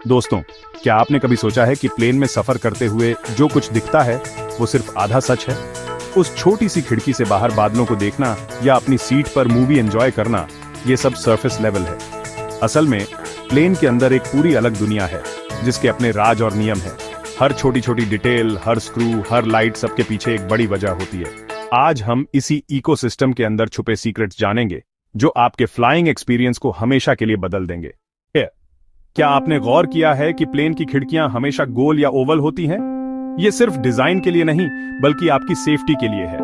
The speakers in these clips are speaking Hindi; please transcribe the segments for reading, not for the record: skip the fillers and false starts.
दोस्तों, क्या आपने कभी सोचा है कि प्लेन में सफर करते हुए जो कुछ दिखता है वो सिर्फ आधा सच है? उस छोटी सी खिड़की से बाहर बादलों को देखना या अपनी सीट पर मूवी एंजॉय करना, ये सब सरफेस लेवल है। असल में प्लेन के अंदर एक पूरी अलग दुनिया है जिसके अपने राज और नियम है। हर छोटी छोटी डिटेल, हर स्क्रू, हर लाइट, सबके पीछे एक बड़ी वजह होती है। आज हम इसी इकोसिस्टम के अंदर छुपे सीक्रेट्स जानेंगे जो आपके फ्लाइंग एक्सपीरियंस को हमेशा के लिए बदल देंगे। क्या आपने गौर किया है कि प्लेन की खिड़कियां हमेशा गोल या ओवल होती हैं? ये सिर्फ डिजाइन के लिए नहीं, बल्कि आपकी सेफ्टी के लिए है।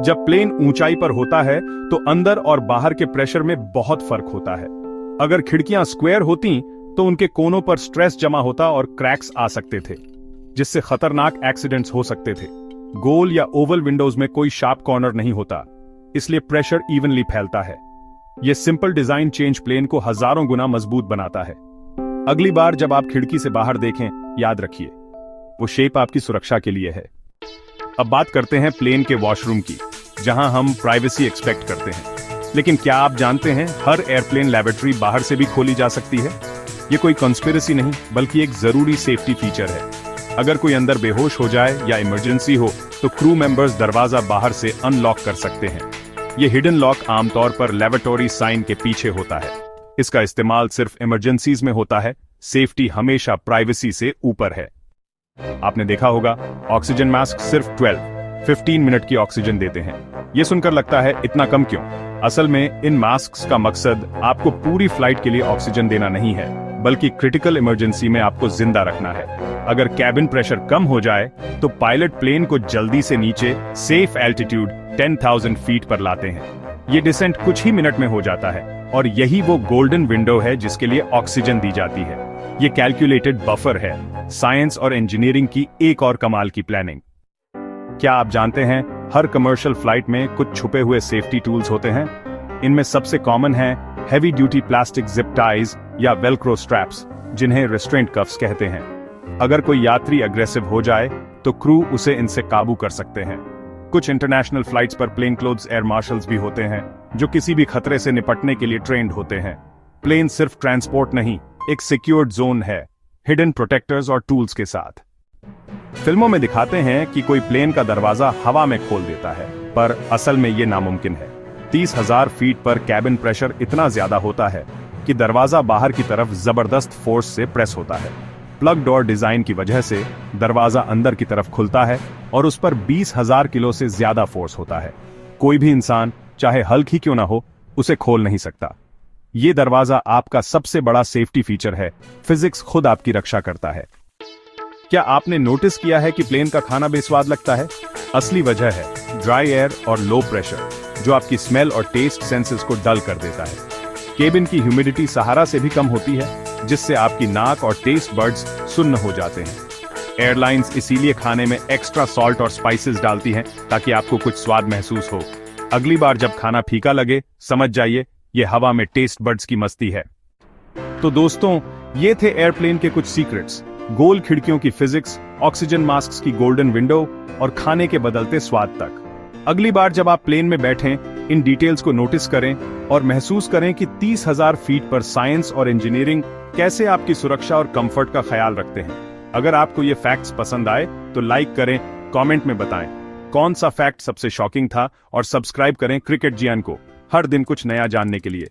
जब प्लेन ऊंचाई पर होता है तो अंदर और बाहर के प्रेशर में बहुत फर्क होता है। अगर खिड़कियां स्क्वायर होती तो उनके कोनों पर स्ट्रेस जमा होता और क्रैक्स आ सकते थे, जिससे खतरनाक एक्सीडेंट्स हो सकते थे। गोल या ओवल विंडोज में कोई शार्प कॉर्नर नहीं होता, इसलिए प्रेशर इवनली फैलता है। यह सिंपल डिजाइन चेंज प्लेन को हजारों गुना मजबूत बनाता है। अगली बार जब आप खिड़की से बाहर देखें, याद रखिए वो शेप आपकी सुरक्षा के लिए है। अब बात करते हैं प्लेन के वॉशरूम की, जहां हम प्राइवेसी एक्सपेक्ट करते हैं। लेकिन क्या आप जानते हैं हर एयरप्लेन लैबोरेटरी बाहर से भी खोली जा सकती है? ये कोई कॉन्स्पिरेसी नहीं, बल्कि एक जरूरी सेफ्टी फीचर है। अगर कोई अंदर बेहोश हो जाए या इमरजेंसी हो तो क्रू मेंबर्स दरवाजा बाहर से अनलॉक कर सकते हैं। ये हिडन लॉक आमतौर पर लैबोरेटरी साइन के पीछे होता है। इसका इस्तेमाल सिर्फ इमरजेंसीज में होता है। सेफ्टी हमेशा प्राइवेसी से ऊपर है। आपने देखा होगा ऑक्सीजन मास्क सिर्फ 15 मिनट की ऑक्सीजन देते हैं। यह सुनकर लगता है इतना कम क्यों? असल में इन मास्क का मकसद आपको पूरी फ्लाइट के लिए ऑक्सीजन देना नहीं है, बल्कि क्रिटिकल इमरजेंसी में आपको जिंदा रखना है। अगर कैबिन प्रेशर कम हो जाए तो पायलट प्लेन को जल्दी से नीचे सेफ एल्टीट्यूड 10,000 फीट पर लाते हैं। ये डिसेंट कुछ ही मिनट में हो जाता है और यही वो गोल्डन विंडो है जिसके लिए ऑक्सीजन दी जाती है। ये कैलकुलेटेड बफर है, साइंस और इंजीनियरिंग की एक और कमाल की प्लानिंग। क्या आप जानते हैं हर कमर्शियल फ्लाइट में कुछ छुपे हुए सेफ्टी टूल्स होते हैं? इनमें सबसे कॉमन है heavy duty plastic zip ties या वेलक्रो स्ट्रैप्स, जिन्हें रेस्ट्रेंट कफ्स कहते हैं। अगर कोई यात्री अग्रेसिव हो जाए तो क्रू उसे इनसे काबू कर सकते हैं। कुछ इंटरनेशनल फ्लाइट्स पर प्लेन क्लोथ्स एयर मार्शल्स भी होते हैं, जो किसी भी खतरे से निपटने के लिए ट्रेंड होते हैं। प्लेन सिर्फ ट्रांसपोर्ट नहीं, एक सिक्योर्ड जोन है, हिडन प्रोटेक्टर्स और टूल्स के साथ। फिल्मों में दिखाते हैं कि कोई प्लेन का दरवाजा हवा में खोल देता है, पर असल में यह नामुमकिन है। 30,000 फीट पर कैबिन प्रेशर इतना ज्यादा होता है कि दरवाजा बाहर की तरफ जबरदस्त फोर्स से प्रेस होता है। प्लग डोर डिजाइन की वजह से दरवाजा अंदर की तरफ खुलता है और उस पर 20,000 किलो से ज्यादा फोर्स होता है। कोई भी इंसान, चाहे हल्क ही क्यों ना हो, उसे खोल नहीं सकता। ये दरवाजा आपका सबसे बड़ा सेफ्टी फीचर है। फिजिक्स खुद आपकी रक्षा करता है। क्या आपने नोटिस किया है कि प्लेन का खाना बेस्वाद लगता है? असली वजह है ड्राई एयर और लो प्रेशर, जो आपकी स्मेल और टेस्ट सेंसेस को डल कर देता है। केबिन की ह्यूमिडिटी सहारा से भी कम होती है, जिससे आपकी नाक और टेस्ट बर्ड्स सुन्न हो जाते हैं। एयरलाइंस इसीलिए खाने में एक्स्ट्रा सॉल्ट और स्पाइसेस डालती हैं ताकि आपको कुछ स्वाद महसूस हो। अगली बार जब खाना फीका लगे, समझ जाइए ये हवा में टेस्ट बर्ड्स की मस्ती है। तो दोस्तों, ये थे एयरप्लेन के कुछ सीक्रेट्स। गोल खिड़कियों की फिजिक्स, ऑक्सीजन मास्क की गोल्डन विंडो और खाने के बदलते स्वाद तक। अगली बार जब आप प्लेन में बैठें, इन डिटेल्स को नोटिस करें और महसूस करें कि 30,000 फीट पर साइंस और इंजीनियरिंग कैसे आपकी सुरक्षा और कंफर्ट का ख्याल रखते हैं। अगर आपको ये फैक्ट्स पसंद आए तो लाइक करें, कमेंट में बताएं कौन सा फैक्ट सबसे शॉकिंग था, और सब्सक्राइब करें क्रिकेट जियान को हर दिन कुछ नया जानने के लिए।